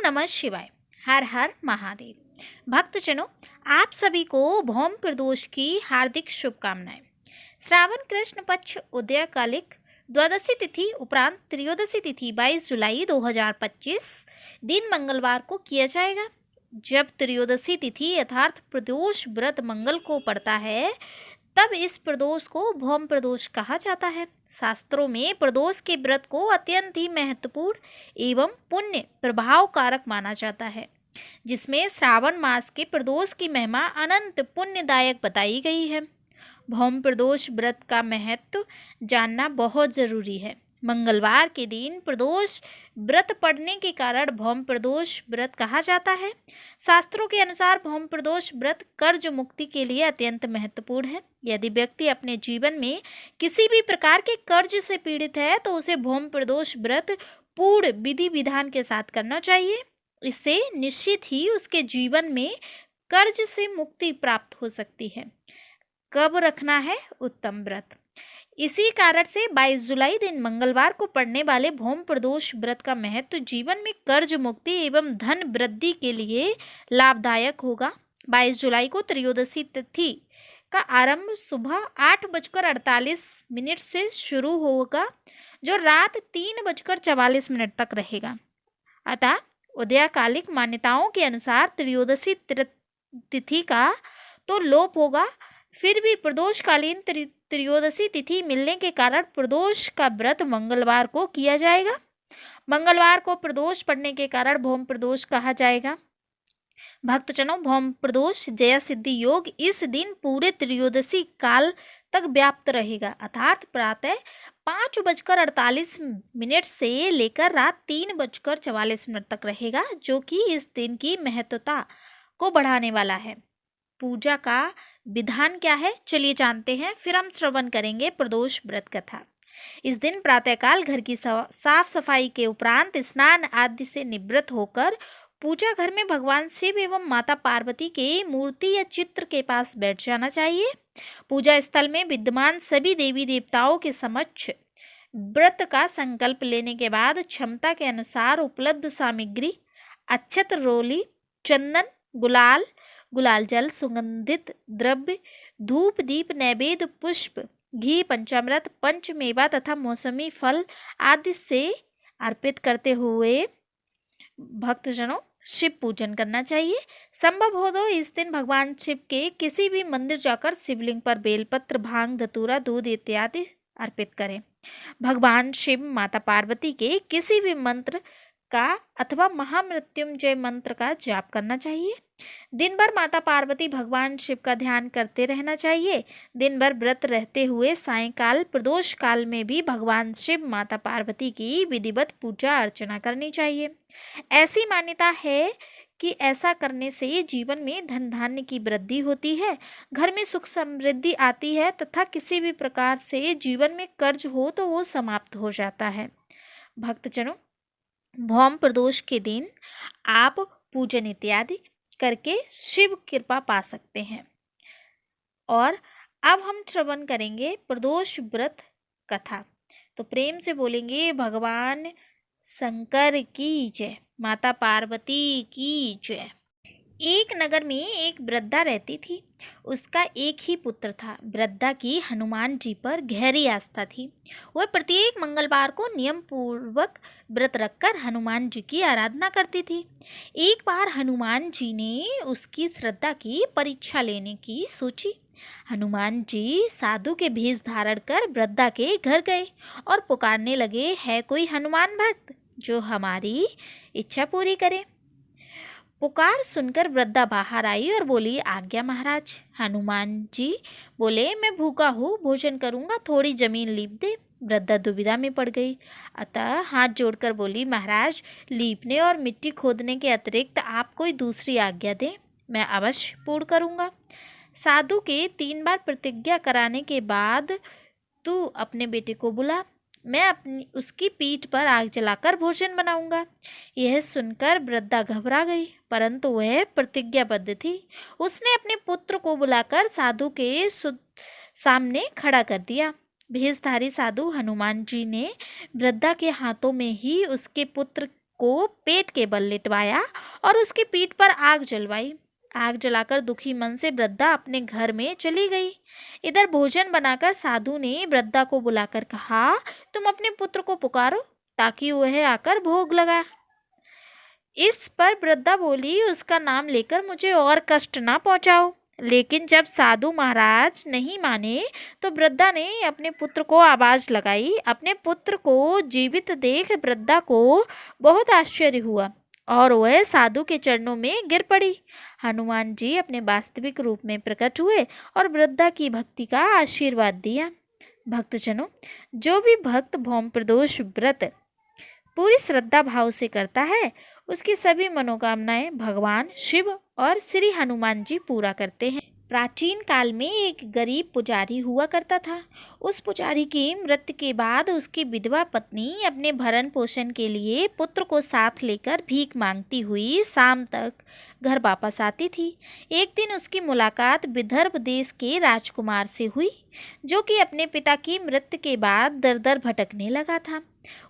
नमः शिवाय। हर हर महादेव। भक्तजनों, आप सभी को भौम प्रदोष की हार्दिक शुभकामनाएं। श्रावण कृष्ण पक्ष उदयकालिक द्वादशी तिथि उपरांत त्रयोदशी तिथि 22 जुलाई 2025 दिन मंगलवार को किया जाएगा। जब त्रयोदशी तिथि अर्थात प्रदोष व्रत मंगल को पड़ता है, तब इस प्रदोष को भौम प्रदोष कहा जाता है। शास्त्रों में प्रदोष के व्रत को अत्यंत ही महत्वपूर्ण एवं पुण्य प्रभाव कारक माना जाता है, जिसमें श्रावण मास के प्रदोष की महिमा अनंत पुण्यदायक बताई गई है। भौम प्रदोष व्रत का महत्व जानना बहुत जरूरी है। मंगलवार के दिन प्रदोष व्रत पड़ने के कारण भौम प्रदोष व्रत कहा जाता है। शास्त्रों के अनुसार भौम प्रदोष व्रत कर्ज मुक्ति के लिए अत्यंत महत्वपूर्ण है। यदि व्यक्ति अपने जीवन में किसी भी प्रकार के कर्ज से पीड़ित है, तो उसे भौम प्रदोष व्रत पूर्ण विधि विधान के साथ करना चाहिए। इससे निश्चित ही उसके जीवन में कर्ज से मुक्ति प्राप्त हो सकती है। कब रखना है उत्तम व्रत? इसी कारण से 22 जुलाई दिन मंगलवार को पड़ने वाले भौम प्रदोष व्रत का महत्व जीवन में कर्ज मुक्ति एवं धन वृद्धि के लिए लाभदायक होगा। 22 जुलाई को त्रयोदशी तिथि का आरंभ सुबह 8:48 से शुरू होगा, जो रात 3:44 तक रहेगा। अतः उदयकालिक मान्यताओं के अनुसार त्रयोदशी तिथि का तो लोप होगा, फिर भी प्रदोषकालीन त्रयोदशी तिथि मिलने के कारण प्रदोष का व्रत मंगलवार को किया जाएगा। मंगलवार को प्रदोष पड़ने के कारण भौम प्रदोष कहा जाएगा। भक्तजनों, भौम प्रदोष जया सिद्धि योग इस दिन पूरे त्रयोदशी काल तक व्याप्त रहेगा, अर्थात प्रातः 5:48 से लेकर रात 3:44 तक रहेगा, जो कि इस दिन की महत्वता को बढ़ाने वाला है। पूजा का विधान क्या है, चलिए जानते हैं, फिर हम श्रवण करेंगे प्रदोष व्रत कथा। इस दिन प्रातःकाल घर की साफ सफाई के उपरांत स्नान आदि से निवृत्त होकर पूजा घर में भगवान शिव एवं माता पार्वती के मूर्ति या चित्र के पास बैठ जाना चाहिए। पूजा स्थल में विद्यमान सभी देवी देवताओं के समक्ष व्रत का संकल्प लेने के बाद क्षमता के अनुसार उपलब्ध सामग्री अक्षत, रोली, चंदन, गुलाल जल, सुगंधित द्रव्य, धूप, दीप, नैवेद्य, पुष्प, घी, पंचामृत, पंचमेवा तथा मौसमी फल आदि से अर्पित करते हुए भक्तजनों शिव पूजन करना चाहिए। संभव हो तो इस दिन भगवान शिव के किसी भी मंदिर जाकर शिवलिंग पर बेलपत्र, भांग, धतूरा, दूध इत्यादि अर्पित करें। भगवान शिव माता पार्वती के किसी भी मंत्र का अथवा महामृत्युंजय मंत्र का जाप करना चाहिए। दिन भर माता पार्वती भगवान शिव का ध्यान करते रहना चाहिए। दिन भर व्रत रहते हुए सायंकाल प्रदोष काल में भी भगवान शिव माता पार्वती की विधिवत पूजा अर्चना करनी चाहिए। ऐसी मान्यता है कि ऐसा करने से जीवन में धन धान्य की वृद्धि होती है, घर में सुख समृद्धि आती है तथा किसी भी प्रकार से जीवन में कर्ज हो तो वो समाप्त हो जाता है। भक्तजनों, भौम प्रदोष के दिन आप पूजन इत्यादि करके शिव कृपा पा सकते हैं। और अब हम श्रवण करेंगे प्रदोष व्रत कथा। तो प्रेम से बोलेंगे भगवान शंकर की जय, माता पार्वती की जय। एक नगर में एक वृद्धा रहती थी। उसका एक ही पुत्र था। वृद्धा की हनुमान जी पर गहरी आस्था थी। वह प्रत्येक मंगलवार को नियम पूर्वक व्रत रखकर हनुमान जी की आराधना करती थी। एक बार हनुमान जी ने उसकी श्रद्धा की परीक्षा लेने की सोची। हनुमान जी साधु के भेष धारण कर वृद्धा के घर गए और पुकारने लगे, है कोई हनुमान भक्त जो हमारी इच्छा पूरी करे? पुकार सुनकर वृद्धा बाहर आई और बोली, आज्ञा महाराज। हनुमान जी बोले, मैं भूखा हूँ, भोजन करूँगा, थोड़ी जमीन लीप दे। वृद्धा दुविधा में पड़ गई, अतः हाथ जोड़कर बोली, महाराज, लीपने और मिट्टी खोदने के अतिरिक्त आप कोई दूसरी आज्ञा दें, मैं अवश्य पूर्ण करूँगा। साधु के 3 बार प्रतिज्ञा कराने के बाद तू अपने बेटे को बुला, मैं उसकी पीठ पर आग जलाकर भोजन बनाऊंगा। यह सुनकर वृद्धा घबरा गई, परंतु वह प्रतिज्ञाबद्ध थी। उसने अपने पुत्र को बुलाकर साधु के सामने खड़ा कर दिया। भेषधारी साधु हनुमान जी ने वृद्धा के हाथों में ही उसके पुत्र को पेट के बल लिटवाया और उसकी पीठ पर आग जलवाई। आग जलाकर दुखी मन से वृद्धा अपने घर में चली गई। इधर भोजन बनाकर साधु ने वृद्धा को बुलाकर कहा, तुम अपने पुत्र को पुकारो ताकि वह आकर भोग लगा। इस पर वृद्धा बोली, उसका नाम लेकर मुझे और कष्ट ना पहुंचाओ। लेकिन जब साधु महाराज नहीं माने तो वृद्धा ने अपने पुत्र को आवाज लगाई। अपने पुत्र को जीवित देख वृद्धा को बहुत आश्चर्य हुआ और वह साधु के चरणों में गिर पड़ी। हनुमान जी अपने वास्तविक रूप में प्रकट हुए और वृद्धा की भक्ति का आशीर्वाद दिया। भक्तजनों, जो भी भक्त भौम प्रदोष व्रत पूरी श्रद्धा भाव से करता है, उसकी सभी मनोकामनाएं भगवान शिव और श्री हनुमान जी पूरा करते हैं। प्राचीन काल में एक गरीब पुजारी हुआ करता था। उस पुजारी की मृत्यु के बाद उसकी विधवा पत्नी अपने भरण पोषण के लिए पुत्र को साथ लेकर भीख मांगती हुई शाम तक घर वापस आती थी। एक दिन उसकी मुलाकात विदर्भ देश के राजकुमार से हुई, जो कि अपने पिता की मृत्यु के बाद दर दर भटकने लगा था।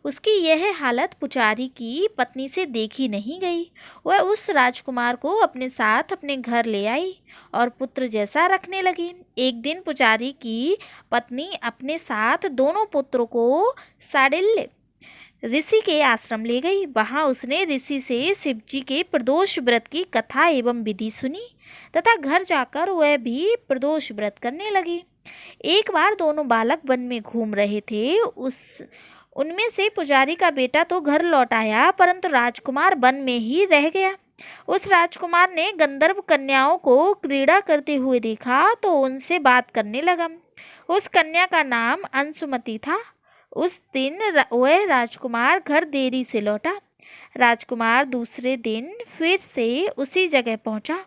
उसकी यह हालत पुजारी की पत्नी से देखी नहीं गई। वह उस राजकुमार को अपने साथ अपने घर ले आई और पुत्र जैसा रखने लगी। एक दिन पुजारी की पत्नी अपने साथ दोनों पुत्रों को साडिल्य ऋषि के आश्रम ले गई। वहां उसने ऋषि से शिव जी के प्रदोष व्रत की कथा एवं विधि सुनी तथा घर जाकर वह भी प्रदोष व्रत करने लगी। एक बार दोनों बालक वन में घूम रहे थे। उनमें से पुजारी का बेटा तो घर लौट आया, परंतु राजकुमार वन में ही रह गया। उस राजकुमार ने गंधर्व कन्याओं को क्रीड़ा करते हुए देखा तो उनसे बात करने लगा। उस कन्या का नाम अंशुमति था। उस दिन वह राजकुमार घर देरी से लौटा। राजकुमार दूसरे दिन फिर से उसी जगह पहुंचा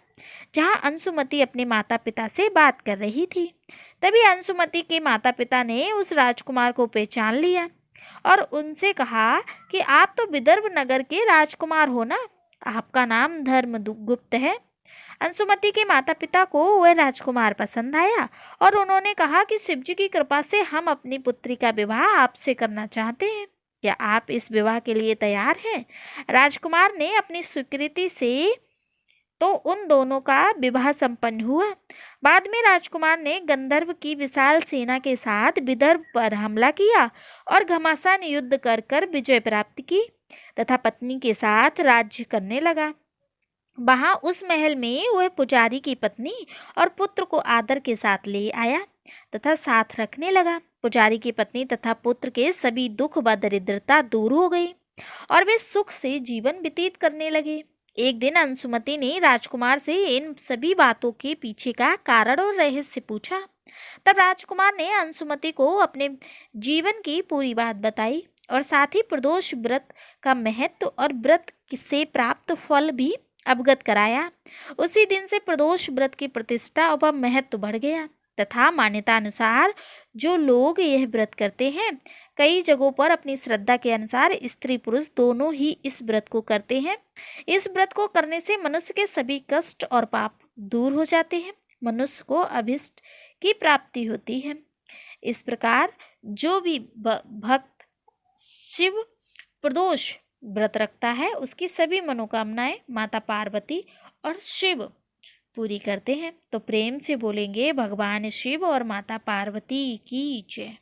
जहां अंशुमति अपने माता पिता से बात कर रही थी। तभी अंशुमति के माता पिता ने उस राजकुमार को पहचान लिया और उनसे कहा कि आप तो विदर्भ नगर के राजकुमार हो ना, आपका नाम धर्मगुप्त है। अंशुमति के माता पिता को वह राजकुमार पसंद आया और उन्होंने कहा कि शिवजी की कृपा से हम अपनी पुत्री का विवाह आपसे करना चाहते हैं। क्या आप इस विवाह के लिए तैयार हैं? राजकुमार ने अपनी स्वीकृति से तो उन दोनों का विवाह संपन्न हुआ। बाद में राजकुमार ने गंधर्व की विशाल सेना के साथ विदर्भ पर हमला किया और घमासान युद्ध कर कर विजय प्राप्त की तथा पत्नी के साथ राज्य करने लगा। वहां उस महल में वह पुजारी की पत्नी और पुत्र को आदर के साथ ले आया तथा साथ रखने लगा। पुजारी की पत्नी तथा पुत्र के सभी दुख व दरिद्रता दूर हो गई और वे सुख से जीवन व्यतीत करने लगे। एक दिन अंशुमति ने राजकुमार से इन सभी बातों के पीछे का कारण और रहस्य पूछा। तब राजकुमार ने अंशुमति को अपने जीवन की पूरी बात बताई और साथ ही प्रदोष व्रत का महत्व और व्रत से प्राप्त फल भी अवगत कराया। उसी दिन से प्रदोष व्रत की प्रतिष्ठा व महत्व बढ़ गया तथा मान्यता अनुसार जो लोग यह व्रत करते हैं, कई जगहों पर अपनी श्रद्धा के अनुसार स्त्री पुरुष दोनों ही इस व्रत को करते हैं। इस व्रत को करने से मनुष्य के सभी कष्ट और पाप दूर हो जाते हैं, मनुष्य को अभिष्ट की प्राप्ति होती है। इस प्रकार जो भी भक्त शिव प्रदोष व्रत रखता है, उसकी सभी मनोकामनाएं माता पार्वती और शिव पूरी करते हैं। तो प्रेम से बोलेंगे, भगवान शिव और माता पार्वती की जय।